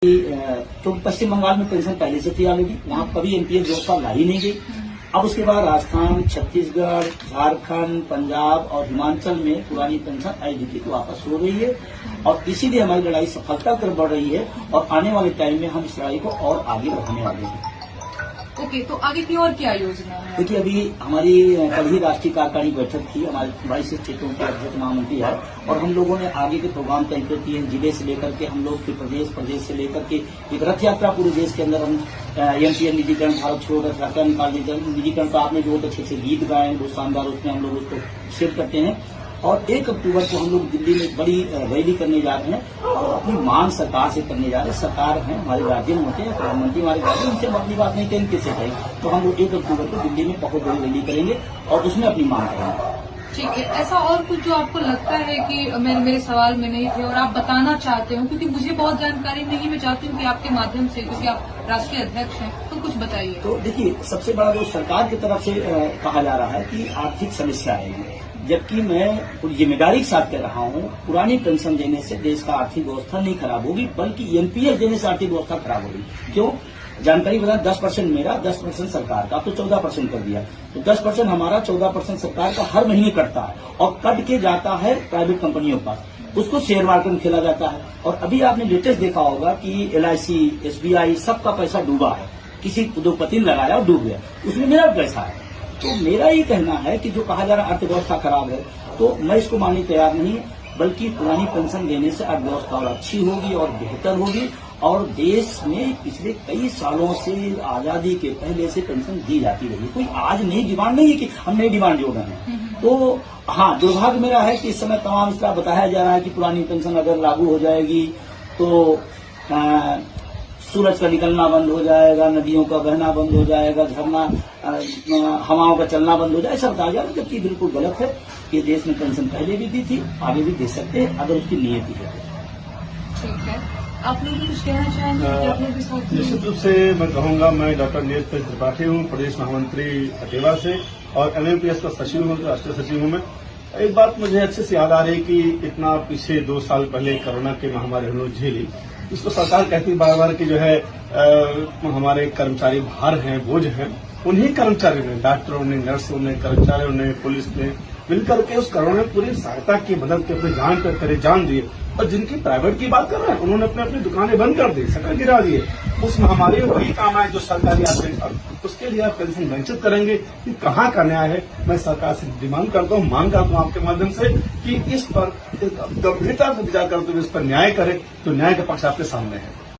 तो पश्चिम बंगाल में पेंशन पहले से थी ऑलरेडी, वहां कभी एनपीएस व्यवस्था लाई नहीं गई। अब उसके बाद राजस्थान, छत्तीसगढ़, झारखंड, पंजाब और हिमाचल में पुरानी पेंशन एज वापस हो रही है और इसीलिए हमारी लड़ाई सफलता कर बढ़ रही है और आने वाले टाइम में हम इस लड़ाई को और आगे बढ़ाने वाले हैं। ओके, तो आगे की और क्या योजना है? देखिए, अभी हमारी कल ही राष्ट्रीय कार्यकारिणी बैठक थी, हमारे 22 स्टेटों के अध्यक्ष महामंत्री है और हम लोगों ने आगे के प्रोग्राम तय कर दिए हैं। जिले से लेकर के हम लोग के प्रदेश से लेकर के एक रथ यात्रा पूरे देश के अंदर हम एमपीएल निजीकरण, भारत छोड़ो रथ यात्रा निकाल दी। निजीकरण का आपने बहुत अच्छे से गीत गाए, बहुत शानदार, उसमें हम लोग उसको शेयर करते हैं। और 1 अक्टूबर को हम लोग दिल्ली में बड़ी रैली करने जा रहे हैं और अपनी मांग सरकार से करने जा रहे हैं। सरकार है, हमारे गार्जियन होते हैं, प्रधानमंत्री हमारे गार्जियन, उनसे अपनी बात नहीं करेंगे, किससे करेंगे। तो हम लोग 1 अक्टूबर को दिल्ली में बहुत बड़ी रैली करेंगे और उसमें अपनी मांग करेंगे। ठीक है, ऐसा और कुछ जो आपको लगता है कि मेरे सवाल में नहीं थे और आप बताना चाहते हो, क्योंकि मुझे बहुत जानकारी नहीं, मैं चाहती हूँ कि आपके माध्यम से, क्योंकि आप राष्ट्रीय अध्यक्ष हैं, तो कुछ बताइए। तो देखिए, सबसे बड़ा जो सरकार की तरफ से कहा जा रहा है कि आर्थिक समस्या आएगी, जबकि मैं पूरी जिम्मेदारी के साथ कह रहा हूँ, पुरानी पेंशन देने से देश का आर्थिक व्यवस्था नहीं खराब होगी, बल्कि एनपीएस देने से आर्थिक व्यवस्था खराब होगी। क्यों? जानकारी बता, 10% मेरा, 10% सरकार का, तो 14% कर दिया। तो 10% हमारा, 14% सरकार का हर महीने कटता है और कट के जाता है प्राइवेट कंपनियों का, उसको शेयर मार्केट में खेला जाता है। और अभी आपने लेटेस्ट देखा होगा कि LIC, SBI सबका पैसा डूबा है, किसी उद्योगपति ने लगाया और डूब गया, उसमें मेरा पैसा है। तो मेरा ये कहना है कि जो कहा जा रहा है अर्थव्यवस्था खराब है, तो मैं इसको मानने तैयार नहीं, बल्कि पुरानी पेंशन देने से अर्थव्यवस्था और अच्छी होगी और बेहतर होगी। और देश में पिछले कई सालों से, आजादी के पहले से पेंशन दी जाती रही, कोई आज नई डिमांड नहीं है कि हम नई डिमांड जोड़ रहे हैं। तो हाँ, दुर्भाग्य मेरा है कि इस समय तमाम इस तरह बताया जा रहा है कि पुरानी पेंशन अगर लागू हो जाएगी तो सूरज का निकलना बंद हो जाएगा, नदियों का बहना बंद हो जाएगा, झरना, हवाओं का चलना बंद हो जाए, ऐसा बताया जा रहा है, जबकि बिल्कुल गलत है। ये देश में पेंशन पहले भी दी थी, आगे भी दे सकते हैं अगर उसकी नीयत है। ठीक है, आप लोग कुछ कहना चाहेंगे? आप लोग के साथ निश्चित रूप से मैं कहूँगा, मैं डॉक्टर नीरज त्रिपाठी हूँ, प्रदेश महामंत्री अटेवा से, और MMPS का सचिव हूँ, राष्ट्रीय सचिव हूँ मैं। एक बात मुझे अच्छे से याद आ रही कि इतना पीछे 2 साल पहले कोरोना की महामारी हम लोग झेली, इसको सरकार कहती बार बार कि जो है हमारे कर्मचारी भार हैं, बोझ हैं। उन्हीं कर्मचारियों ने, डॉक्टरों ने, नर्सों ने, कर्मचारियों ने, पुलिस ने मिलकर के उस कोरोना में पूरी सहायता की, मदद की, अपनी जान पर करे जान दिए। और जिनकी प्राइवेट की बात कर रहे हैं, उन्होंने अपनी दुकानें बंद कर दी, शटर गिरा दिए। उस महामारी में वही काम आए जो सरकारी आदेश, उसके लिए आप पेंशन वंचित करेंगे, कि कहाँ का न्याय है। मैं सरकार से डिमांड करता हूँ, मांग करता हूँ आपके माध्यम से कि इस पर गंभीरता से विचार करते हुए इस पर न्याय करे, तो न्याय का पक्ष आपके सामने है।